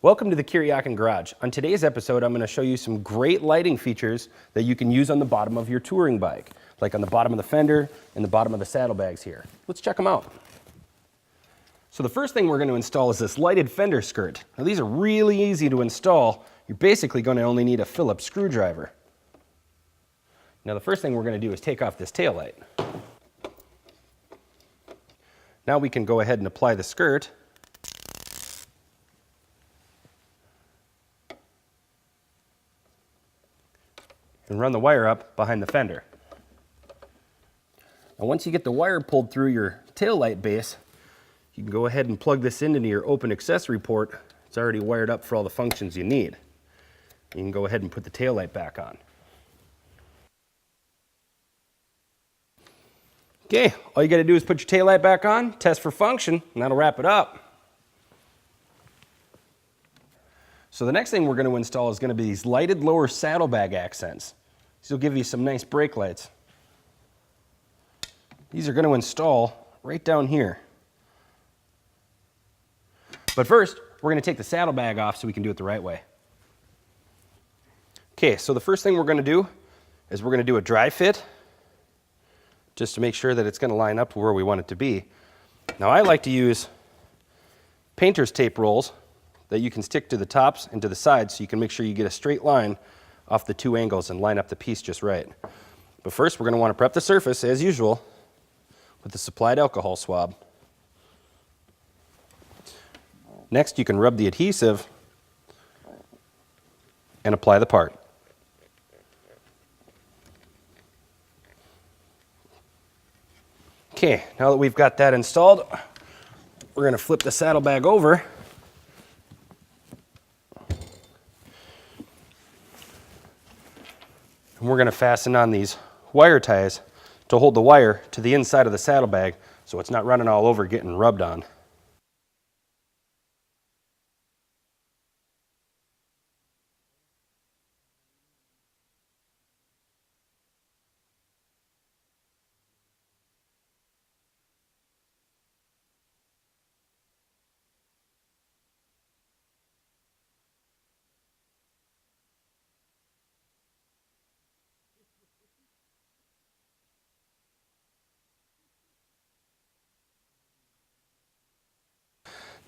Welcome to the Küryakyn garage. On today's episode, I'm going to show you some great lighting features that you can use on the bottom of your touring bike, like on the bottom of the fender and the bottom of the saddlebags here. Let's check them out. So the first thing we're going to install is this lighted fender skirt. Now these are really easy to install. You're basically going to only need a Phillips screwdriver. Now the first thing we're going to do is take off this taillight. Now we can go ahead and apply the skirt. And run the wire up behind the fender. Now once you get the wire pulled through your taillight base, you can go ahead and plug this into your open accessory port. It's already wired up for all the functions you need. You can go ahead and put the taillight back on. Okay, all you got to do is put your taillight back on, test for function, and that'll wrap it up. So the next thing we're going to install is going to be these lighted lower saddlebag accents. These will give you some nice brake lights. These are going to install right down here. But first, we're going to take the saddlebag off so we can do it the right way. Okay, so the first thing we're going to do is we're going to do a dry fit, just to make sure that it's going to line up to where we want it to be. Now I like to use painter's tape rolls that you can stick to the tops and to the sides so you can make sure you get a straight line off the two angles and line up the piece just right. But first we're going to want to prep the surface as usual with the supplied alcohol swab. Next you can rub the adhesive and apply the part. Okay, now that we've got that installed, we're going to flip the saddlebag over. And we're going to fasten on these wire ties to hold the wire to the inside of the saddlebag so it's not running all over getting rubbed on.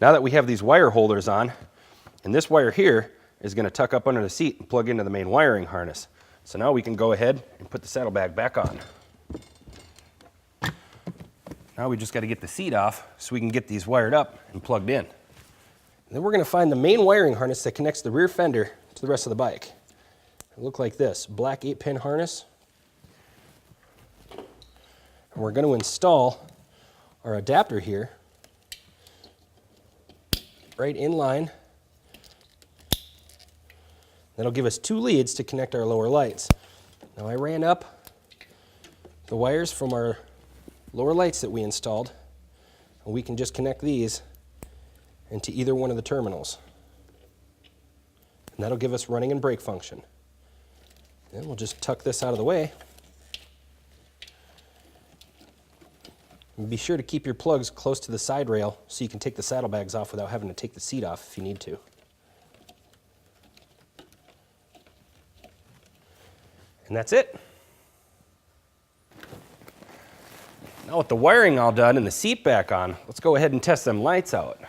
Now that we have these wire holders on, and this wire here is going to tuck up under the seat and plug into the main wiring harness. So now we can go ahead and put the saddlebag back on. Now we just got to get the seat off so we can get these wired up and plugged in. And then we're going to find the main wiring harness that connects the rear fender to the rest of the bike. It'll look like this, black 8-pin harness. And we're going to install our adapter here right in line. That'll give us 2 leads to connect our lower lights. Now I ran up the wires from our lower lights that we installed, and we can just connect these into either one of the terminals. And that'll give us running and brake function. Then we'll just tuck this out of the way. And be sure to keep your plugs close to the side rail so you can take the saddlebags off without having to take the seat off if you need to. And that's it. Now with the wiring all done and the seat back on, let's go ahead and test them lights out.